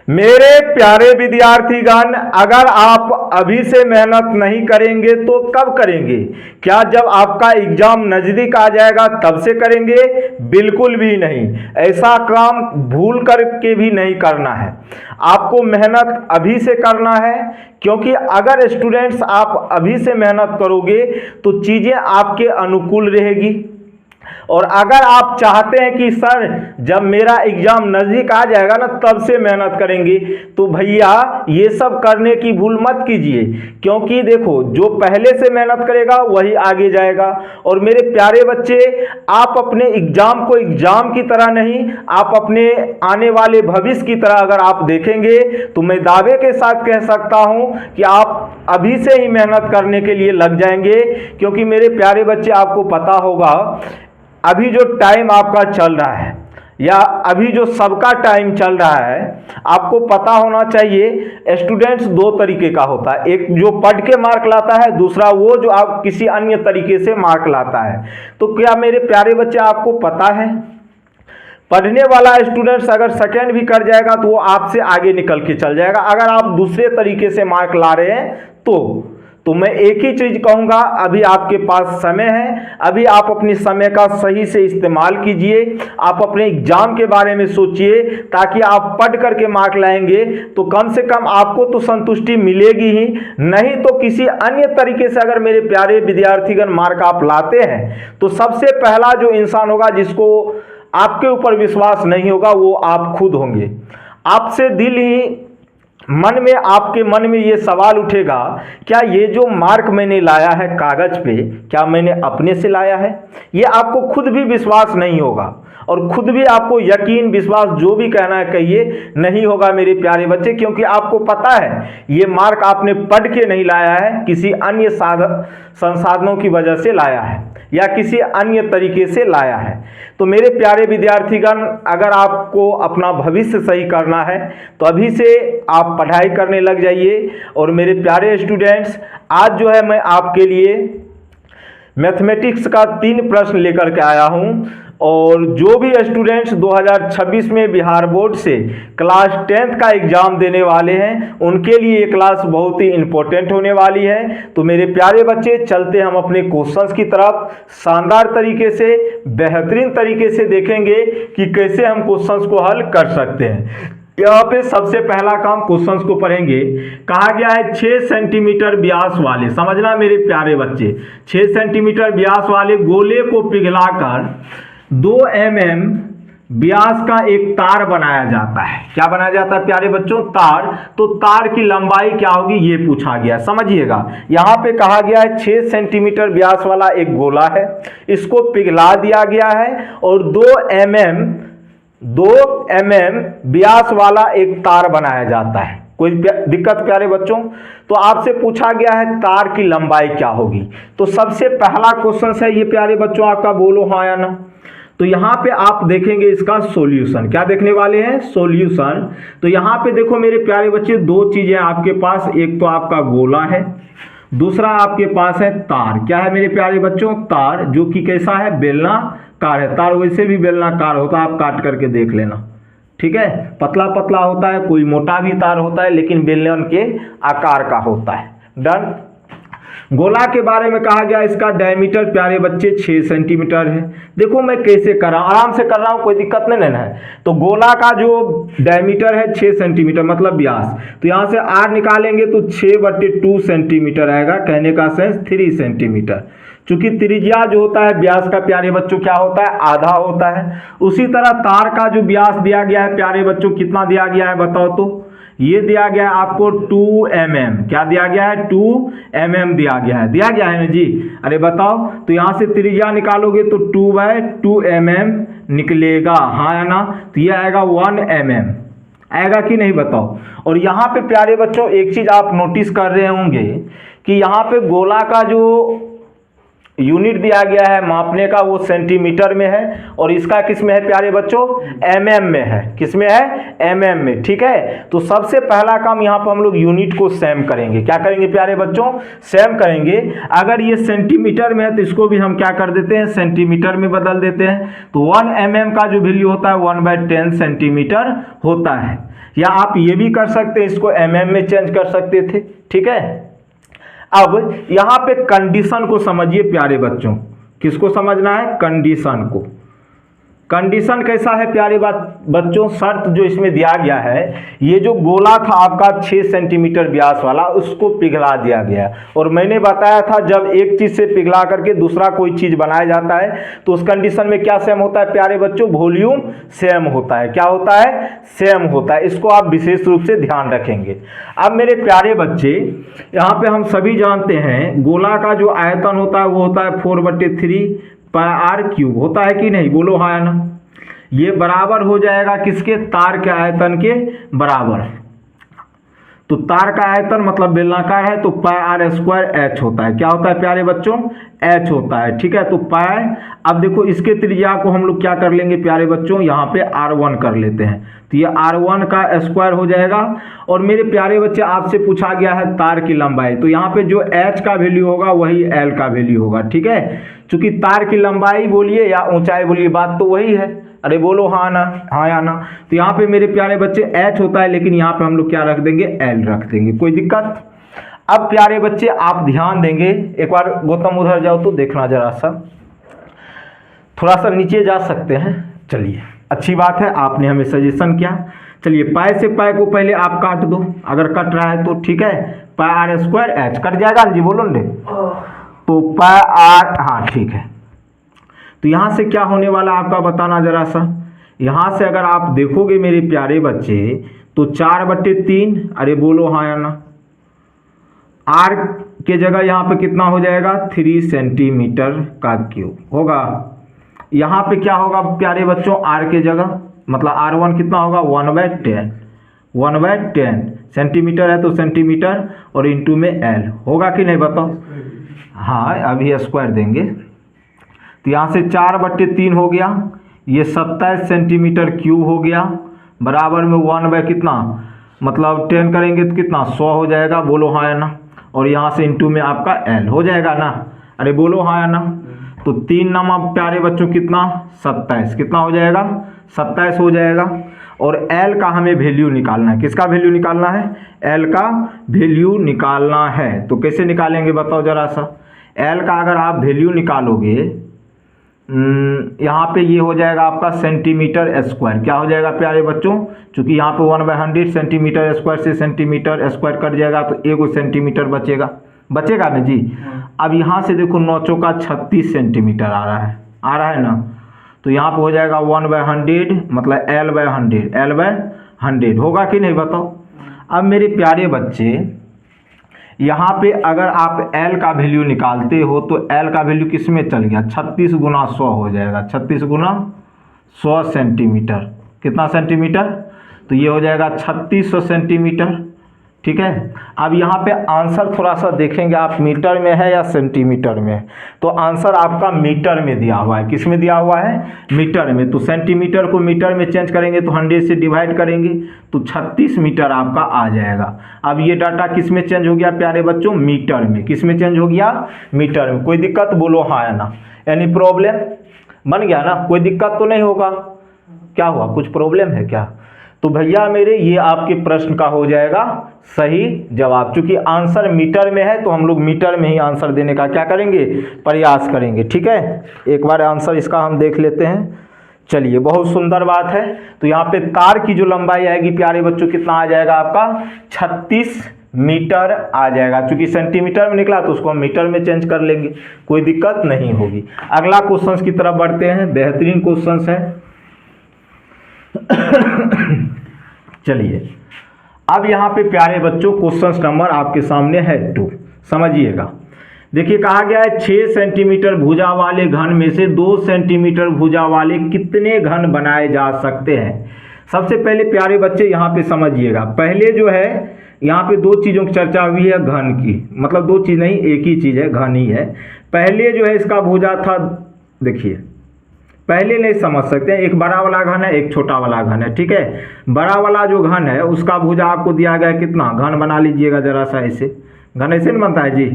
मेरे प्यारे विद्यार्थीगण, अगर आप अभी से मेहनत नहीं करेंगे तो कब करेंगे? क्या जब आपका एग्जाम नज़दीक आ जाएगा तब से करेंगे? बिल्कुल भी नहीं। ऐसा काम भूल करके भी नहीं करना है। आपको मेहनत अभी से करना है, क्योंकि अगर स्टूडेंट्स आप अभी से मेहनत करोगे तो चीज़ें आपके अनुकूल रहेगी। और अगर आप चाहते हैं कि सर जब मेरा एग्जाम नज़दीक आ जाएगा ना तब से मेहनत करेंगे, तो भैया ये सब करने की भूल मत कीजिए। क्योंकि देखो, जो पहले से मेहनत करेगा वही आगे जाएगा। और मेरे प्यारे बच्चे, आप अपने एग्जाम को एग्जाम की तरह नहीं, आप अपने आने वाले भविष्य की तरह अगर आप देखेंगे तो मैं दावे के साथ कह सकता हूं कि आप अभी से ही मेहनत करने के लिए लग जाएंगे। क्योंकि मेरे प्यारे बच्चे, आपको पता होगा अभी जो टाइम आपका चल रहा है, या अभी जो सबका टाइम चल रहा है, आपको पता होना चाहिए स्टूडेंट्स दो तरीके का होता है। एक जो पढ़ के मार्क लाता है, दूसरा वो जो आप किसी अन्य तरीके से मार्क लाता है। तो क्या मेरे प्यारे बच्चे आपको पता है, पढ़ने वाला स्टूडेंट्स अगर सेकेंड भी कर जाएगा तो वो आपसे आगे निकल के चल जाएगा। अगर आप दूसरे तरीके से मार्क ला रहे हैं तो मैं एक ही चीज कहूंगा, अभी आपके पास समय है, अभी आप अपने समय का सही से इस्तेमाल कीजिए। आप अपने एग्जाम के बारे में सोचिए, ताकि आप पढ़ करके मार्क लाएंगे तो कम से कम आपको तो संतुष्टि मिलेगी ही, नहीं तो किसी अन्य तरीके से अगर मेरे प्यारे विद्यार्थीगण मार्क आप लाते हैं तो सबसे पहला जो इंसान होगा जिसको आपके ऊपर विश्वास नहीं होगा वो आप खुद होंगे। आपसे दिल ही आपके मन में ये सवाल उठेगा, क्या ये जो मार्क मैंने लाया है कागज पे, क्या मैंने अपने से लाया है? ये आपको खुद भी विश्वास नहीं होगा, और खुद भी आपको यकीन विश्वास जो भी कहना है कहिए नहीं होगा मेरे प्यारे बच्चे। क्योंकि आपको पता है ये मार्क आपने पढ़ के नहीं लाया है, किसी अन्य संसाधनों की वजह से लाया है या किसी अन्य तरीके से लाया है। तो मेरे प्यारे विद्यार्थीगण, अगर आपको अपना भविष्य सही करना है तो अभी से आप पढ़ाई करने लग जाइए। और मेरे प्यारे स्टूडेंट्स, आज जो है मैं आपके लिए मैथमेटिक्स का 3 प्रश्न लेकर के आया हूं। और जो भी स्टूडेंट्स 2026 में बिहार बोर्ड से क्लास 10th का एग्जाम देने वाले हैं, उनके लिए ये क्लास बहुत ही इंपॉर्टेंट होने वाली है। तो मेरे प्यारे बच्चे, चलते हम अपने क्वेश्चंस की तरफ। शानदार तरीके से, बेहतरीन तरीके से देखेंगे कि कैसे हम क्वेश्चंस को हल कर सकते हैं। यहाँ पे सबसे पहला काम क्वेश्चंस को पढ़ेंगे। कहा गया है 6 सेंटीमीटर व्यास वाले, समझना मेरे प्यारे बच्चे, 6 सेंटीमीटर व्यास वाले गोले को पिघलाकर 2 mm व्यास का एक तार बनाया जाता है। क्या बनाया जाता है प्यारे बच्चों? तार। तो तार की लंबाई क्या होगी ये पूछा गया, समझिएगा। यहाँ पे कहा गया है 6 सेंटीमीटर व्यास वाला एक गोला है, इसको पिघला दिया गया है और 2 mm व्यास वाला एक तार बनाया जाता है। कोई दिक्कत प्यारे बच्चों? तो आपसे पूछा गया है तार की लंबाई क्या होगी। तो सबसे पहला क्वेश्चन है ये प्यारे बच्चों आपका, बोलो हाँ या ना। तो यहाँ पे आप देखेंगे इसका सॉल्यूशन। क्या देखने वाले हैं? सॉल्यूशन। तो यहाँ पे देखो मेरे प्यारे बच्चे, 2 चीजें आपके पास, एक तो आपका गोला है, दूसरा आपके पास है तार। क्या है मेरे प्यारे बच्चों? तार, जो कि कैसा है? बेलनाकार है। तार वैसे भी बेलनाकार होता है, आप काट करके देख लेना, ठीक है। पतला पतला होता है, कोई मोटा भी तार होता है, लेकिन बेलन के आकार का होता है। डन। गोला के बारे में कहा गया इसका डायमीटर प्यारे बच्चे 6 सेंटीमीटर है। देखो मैं कैसे कर रहा हूँ, आराम से कर रहा हूँ, कोई दिक्कत नहीं है। तो गोला का जो डायमीटर है 6 सेंटीमीटर मतलब व्यास, तो यहाँ से r निकालेंगे तो 6/2 सेंटीमीटर आएगा। कहने का सेंस 3 सेंटीमीटर। चूंकि त्रिज्या जो होता है व्यास का प्यारे बच्चों क्या होता है? आधा होता है। उसी तरह तार का जो व्यास दिया गया है प्यारे बच्चों, कितना दिया गया है बताओ तो? ये दिया गया है आपको 2 mm। क्या दिया गया है? 2 mm दिया गया है ना जी। अरे बताओ, तो यहाँ से त्रिज्या निकालोगे तो 2/2 mm निकलेगा, हाँ या ना। तो ये आएगा 1 mm, आएगा कि नहीं बताओ। और यहाँ पे प्यारे बच्चों एक चीज आप नोटिस कर रहे होंगे कि यहाँ पे गोला का जो यूनिट दिया गया है मापने का वो सेंटीमीटर में है, और इसका किस में है प्यारे बच्चों? mm में है। किस में है? mm में, ठीक है। तो सबसे पहला काम यहाँ पर हम लोग यूनिट को सेम करेंगे। क्या करेंगे प्यारे बच्चों? सेम करेंगे। अगर ये सेंटीमीटर में है तो इसको भी हम क्या कर देते हैं? सेंटीमीटर में बदल देते हैं। तो 1 mm का जो वैल्यू होता है 1/10 सेंटीमीटर होता है। या आप ये भी कर सकते हैं, इसको mm में चेंज कर सकते थे, ठीक है। अब यहां पे कंडीशन को समझिए प्यारे बच्चों, किसको समझना है, कंडीशन को। कंडीशन कैसा है प्यारे बच्चों, शर्त जो इसमें दिया गया है, ये जो गोला था आपका 6 सेंटीमीटर व्यास वाला, उसको पिघला दिया गया। और मैंने बताया था जब एक चीज से पिघला करके दूसरा कोई चीज बनाया जाता है तो उस कंडीशन में क्या सेम होता है प्यारे बच्चों, वॉल्यूम सेम होता है। क्या होता है, सेम होता है। इसको आप विशेष रूप से ध्यान रखेंगे। अब मेरे प्यारे बच्चे, यहाँ पे हम सभी जानते हैं गोला का जो आयतन होता है वो होता है 4/3 पाई आर क्यूब, होता है कि नहीं, बोलो हाँ या ना। ये बराबर हो जाएगा किसके, तार के आयतन के बराबर। तो तार का आयतन मतलब बेलनाकार है तो पाई आर स्क्वायर एच होता है। क्या होता है प्यारे बच्चों, एच होता है, ठीक है। तो पाई, अब देखो इसके त्रिज्या को हम लोग क्या कर लेंगे प्यारे बच्चों, यहाँ पे r1 कर लेते हैं। तो ये r1 का स्क्वायर हो जाएगा। और मेरे प्यारे बच्चे आपसे पूछा गया है तार की लंबाई, तो यहाँ पे जो h का वैल्यू होगा वही l का वैल्यू होगा, ठीक है। चूंकि तार की लंबाई बोलिए या ऊंचाई बोलिए, बात तो वही है। अरे बोलो हाँ ना, हाँ या ना। तो यहाँ पे मेरे प्यारे बच्चे h होता है, लेकिन यहाँ पे हम लोग क्या रख देंगे, l रख देंगे, कोई दिक्कत। अब प्यारे बच्चे आप ध्यान देंगे, एक बार गौतम उधर जाओ तो देखना जरा सा, थोड़ा सा नीचे जा सकते हैं। चलिए अच्छी बात है, आपने हमें सजेशन किया। चलिए पाई से पाई को पहले आप काट दो, अगर कट रहा है तो ठीक है। पाई आर स्क्वायर एच कट जाएगा जी, बोलो ने। तो पाई आर, हाँ ठीक है। तो यहाँ से क्या होने वाला आपका बताना जरा सा। यहाँ से अगर आप देखोगे मेरे प्यारे बच्चे तो 4/3, अरे बोलो हाँ या ना। आर के जगह यहाँ पे कितना हो जाएगा, 3 सेंटीमीटर का क्यूब होगा। यहाँ पे क्या होगा प्यारे बच्चों, आर के जगह मतलब r1 कितना होगा, 1/10 सेंटीमीटर है तो सेंटीमीटर, और इंटू में l होगा कि नहीं बताओ। हाँ अभी स्क्वायर देंगे। तो यहाँ से 4/3 हो गया, ये 27 सेंटीमीटर क्यूब हो गया, बराबर में 1 कितना, मतलब 10 करेंगे तो कितना, 100 हो जाएगा, बोलो हाँ या ना। और यहाँ से इंटू में आपका l हो जाएगा ना, अरे बोलो हाँ या ना। तो 3 नामा प्यारे बच्चों कितना, 27, कितना हो जाएगा, 27 हो जाएगा। और l का हमें वैल्यू निकालना है, किसका वैल्यू निकालना है, l का वैल्यू निकालना है। तो कैसे निकालेंगे बताओ जरा सा। l का अगर आप वैल्यू निकालोगे, यहाँ पे ये हो जाएगा आपका सेंटीमीटर स्क्वायर। क्या हो जाएगा प्यारे बच्चों, चूंकि यहाँ पे 1/100 सेंटीमीटर स्क्वायर से सेंटीमीटर स्क्वायर कट जाएगा तो 1 सेंटीमीटर बचेगा, बचेगा ना जी। अब यहाँ से देखो 9 चौका 36 सेंटीमीटर आ रहा है ना। तो यहाँ पे हो जाएगा 1/100 मतलब L/100 होगा कि नहीं बताओ। अब मेरे प्यारे बच्चे यहाँ पे अगर आप L का वैल्यू निकालते हो तो L का वैल्यू किस में चल गया, 36 गुना 100 हो जाएगा, 36 गुना 100 सेंटीमीटर, कितना सेंटीमीटर, तो ये हो जाएगा 3600 सेंटीमीटर, ठीक है। अब यहाँ पे आंसर थोड़ा सा देखेंगे आप, मीटर में है या सेंटीमीटर में। तो आंसर आपका मीटर में दिया हुआ है, किस में दिया हुआ है, मीटर में। तो सेंटीमीटर को मीटर में चेंज करेंगे तो 100 से डिवाइड करेंगे तो 36 मीटर आपका आ जाएगा। अब ये डाटा किस में चेंज हो गया प्यारे बच्चों, मीटर में। किस में चेंज हो गया, मीटर में। कोई दिक्कत, बोलो हाँ या ना। एनी प्रॉब्लम, बन गया ना, कोई दिक्कत तो नहीं होगा। क्या हुआ, कुछ प्रॉब्लम है क्या। तो भैया मेरे ये आपके प्रश्न का हो जाएगा सही जवाब। चूंकि आंसर मीटर में है तो हम लोग मीटर में ही आंसर देने का क्या करेंगे, प्रयास करेंगे, ठीक है। एक बार आंसर इसका हम देख लेते हैं। चलिए बहुत सुंदर बात है। तो यहाँ पे तार की जो लंबाई आएगी प्यारे बच्चों कितना आ जाएगा आपका, 36 मीटर आ जाएगा। चूंकि सेंटीमीटर में निकला तो उसको हम मीटर में चेंज कर लेंगे, कोई दिक्कत नहीं होगी। अगला क्वेश्चन की तरफ बढ़ते हैं, बेहतरीन क्वेश्चन है। चलिए अब यहाँ पे प्यारे बच्चों क्वेश्चन नंबर आपके सामने है 2, समझिएगा। देखिए कहा गया है 6 सेंटीमीटर भुजा वाले घन में से 2 सेंटीमीटर भुजा वाले कितने घन बनाए जा सकते हैं। सबसे पहले प्यारे बच्चे यहाँ पे समझिएगा, पहले जो है यहाँ पे 2 चीज़ों की चर्चा हुई है घन की, मतलब 2 चीज़ नहीं, एक ही चीज़ है, घन ही है। पहले जो है इसका भुजा था, देखिए पहले नहीं समझ सकते हैं, एक बड़ा वाला घन है एक छोटा वाला घन है, ठीक है। बड़ा वाला जो घन है उसका भुजा आपको दिया गया है कितना, घन बना लीजिएगा जरा सा ऐसे, घन ऐसे नहीं बनता है जी।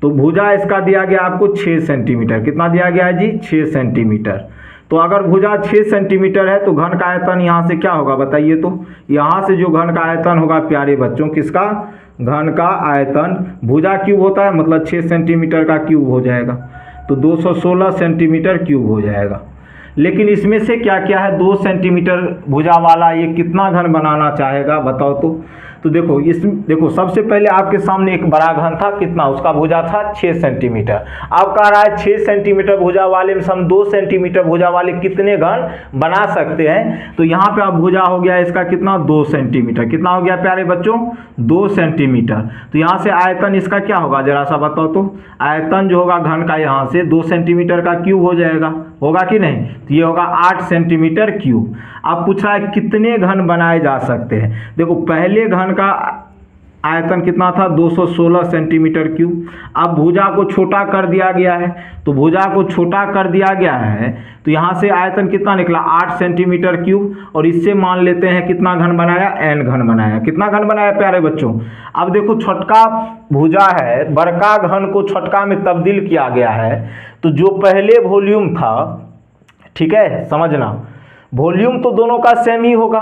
तो भुजा इसका दिया गया आपको 6 सेंटीमीटर, कितना दिया गया है जी, 6 सेंटीमीटर। तो अगर भुजा 6 सेंटीमीटर है तो घन का आयतन यहाँ से क्या होगा बताइए। तो यहाँ से जो घन का आयतन होगा प्यारे बच्चों, किसका, घन का आयतन, भुजा क्यूब होता है मतलब 6 सेंटीमीटर का क्यूब हो जाएगा, तो 216 सेंटीमीटर क्यूब हो जाएगा। लेकिन इसमें से क्या क्या है, 2 सेंटीमीटर भुजा वाला ये कितना घन बनाना चाहेगा बताओ। तो देखो सबसे पहले आपके सामने एक बड़ा घन था, कितना, उसका भुजा था 6 सेंटीमीटर। अब कह रहा है 6 सेंटीमीटर भुजा वाले में से हम 2 सेंटीमीटर भुजा वाले कितने घन बना सकते हैं। तो यहाँ पे अब भुजा हो गया इसका कितना, 2 सेंटीमीटर। कितना हो गया प्यारे बच्चों, 2 सेंटीमीटर। तो यहाँ से आयतन इसका क्या होगा जरा सा बताओ। तो आयतन जो होगा घन का यहाँ से 2 सेंटीमीटर का क्यूब हो जाएगा, होगा कि नहीं। तो ये होगा 8 सेंटीमीटर क्यूब। अब पूछ रहा है कितने घन बनाए जा सकते हैं। देखो पहले घन का आयतन कितना था, 216 सेंटीमीटर क्यूब। अब भुजा को छोटा कर दिया गया है, तो भुजा को छोटा कर दिया गया है तो यहाँ से आयतन कितना निकला, 8 सेंटीमीटर क्यूब। और इससे मान लेते हैं कितना घन बनाया, n घन बनाया। कितना घन बनाया प्यारे बच्चों। अब देखो छोटका भुजा है, बड़का घन को छोटका में तब्दील किया गया है। तो जो पहले वॉल्यूम था, ठीक है समझना, वॉल्यूम तो दोनों का सेम ही होगा,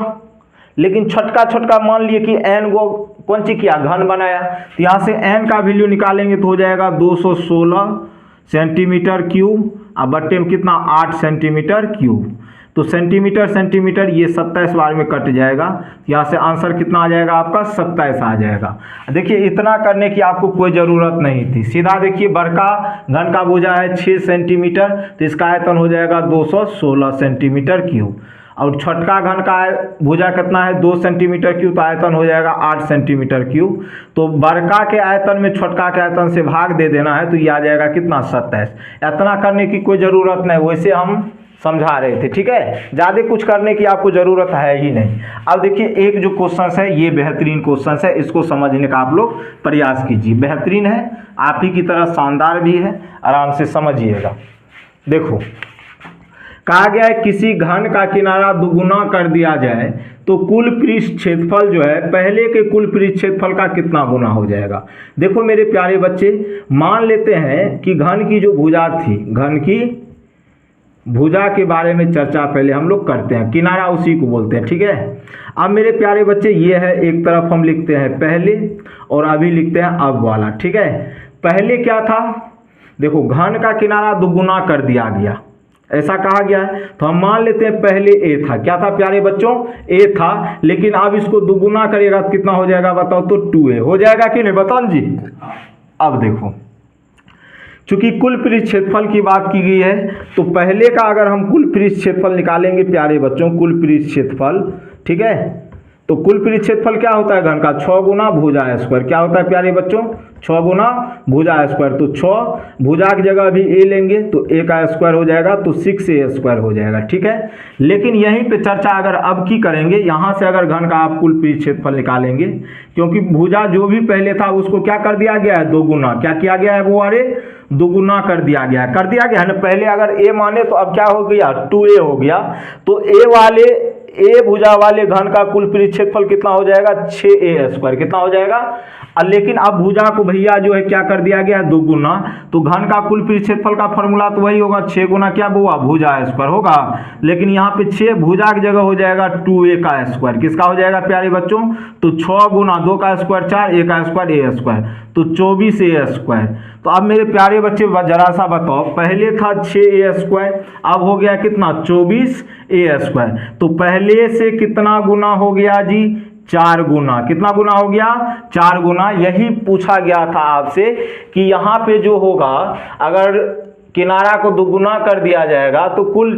लेकिन छोटका मान लिए कि n को कौन सी किया, घन बनाया। तो यहाँ से n का वैल्यू निकालेंगे तो हो जाएगा 216 सेंटीमीटर क्यूब, अब बट्टे में कितना, 8 सेंटीमीटर क्यूब। तो सेंटीमीटर ये 27 बार में कट जाएगा। यहाँ से आंसर कितना आ जाएगा आपका, 27 आ जाएगा। देखिए इतना करने की आपको कोई ज़रूरत नहीं थी, सीधा देखिए बड़का घन का भुजा है 6 सेंटीमीटर, तो इसका आयतन हो जाएगा 216 सेंटीमीटर क्यूब। और छोटका घन का भुजा कितना है, 2 सेंटीमीटर क्यूब, तो आयतन हो जाएगा 8 सेंटीमीटर क्यूब। तो बड़का के आयतन में छोटका के आयतन से भाग दे देना है, तो ये आ जाएगा कितना, 27। इतना करने की कोई ज़रूरत नहीं, वैसे हम समझा रहे थे, ठीक है, ज़्यादा कुछ करने की आपको ज़रूरत है ही नहीं। अब देखिए एक जो क्वेश्चन है ये बेहतरीन क्वेश्चन है, इसको समझने का आप लोग प्रयास कीजिए। बेहतरीन है, आप ही की तरह शानदार भी है, आराम से समझिएगा। देखो कहा गया है किसी घन का किनारा दुगुना कर दिया जाए तो कुल पृष्ठ क्षेत्रफल जो है पहले के कुल पृष्ठ क्षेत्रफल का कितना गुना हो जाएगा। देखो मेरे प्यारे बच्चे, मान लेते हैं कि घन की जो भुजा थी, घन की भुजा के बारे में चर्चा पहले हम लोग करते हैं, किनारा उसी को बोलते हैं, ठीक है। अब मेरे प्यारे बच्चे ये है, एक तरफ हम लिखते हैं पहले और अभी लिखते हैं अब वाला, ठीक है। पहले क्या था, देखो घन का किनारा दुगुना कर दिया गया, ऐसा कहा गया है। तो हम मान लेते हैं पहले ए था, क्या था प्यारे बच्चों, ए था, लेकिन अब इसको दुगुना करिएगा तो कितना हो जाएगा बताओ। तो 2a हो जाएगा कि नहीं, बताओ जी। अब देखो चूंकि कुल पृष्ठ क्षेत्रफल की बात की गई है, तो पहले का अगर हम कुल पृष्ठ क्षेत्रफल निकालेंगे प्यारे बच्चों, कुल पृष्ठ क्षेत्रफल, ठीक है, तो कुल पृष्ठ क्षेत्रफल क्या होता है घन का, 6 गुना भुजा स्क्वायर। क्या होता है प्यारे बच्चों, 6 गुना भुजा स्क्वायर। तो 6 भुजा की जगह अभी ए लेंगे तो ए का स्क्वायर हो जाएगा, तो 6a स्क्वायर हो जाएगा, ठीक है। लेकिन यहीं पे चर्चा अगर अब की करेंगे, यहाँ से अगर घन का आप कुल पृष्ठ क्षेत्रफल निकालेंगे, क्योंकि भुजा जो भी पहले था उसको क्या कर दिया गया है, 2 गुना, क्या किया गया है वो, अरे 2 गुना कर दिया गया है ना। पहले अगर ए माने तो अब क्या हो गया, 2a हो गया। तो ए भुजा वाले घन का कुल पृष्ठ क्षेत्रफल कितना हो जाएगा, 6a स्क्वायर। कितना हो जाएगा, लेकिन अब भुजा को भैया जो है क्या कर दिया गया है, 2 गुना। तो घन का कुल पृष्ठ क्षेत्रफल का फॉर्मूला तो वही होगा, 6 गुना क्या बुआ, भुजा स्क्वायर होगा। लेकिन यहाँ पे 6 भुजा की जगह हो जाएगा 2a का स्क्वायर। किसका हो जाएगा प्यारे बच्चों, तो 6 गुना 2 का स्क्वायर 4, a का स्क्वायर a स्क्वायर, तो 24a स्क्वायर। तो अब मेरे प्यारे बच्चे जरा सा बताओ, पहले था 6a स्क्वायर, अब हो गया कितना, 24a स्क्वायर। तो पहले से कितना गुना हो गया जी, 4 गुना। कितना गुना हो गया, 4 गुना। यही पूछा गया था आपसे कि यहाँ पे जो होगा, अगर किनारा को दुगुना कर दिया जाएगा तो कुल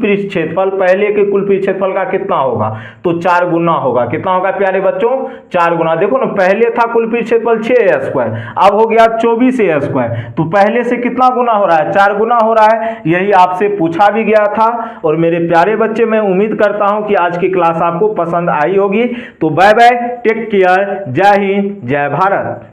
पृष्ठ क्षेत्रफल, पहले के कुल पृष्ठ क्षेत्रफल का कितना होगा, तो 4 गुना होगा। कितना होगा प्यारे बच्चों, 4 गुना। देखो ना, पहले था कुल पृष्ठ क्षेत्रफल 6a स्क्वायर, अब हो गया 24a स्क्वायर। तो पहले से कितना गुना हो रहा है, 4 गुना हो रहा है। यही आपसे पूछा भी गया था। और मेरे प्यारे बच्चे, मैं उम्मीद करता हूं कि आज की क्लास आपको पसंद आई होगी। तो बाय बाय, टेक केयर, जय हिंद, जय भारत।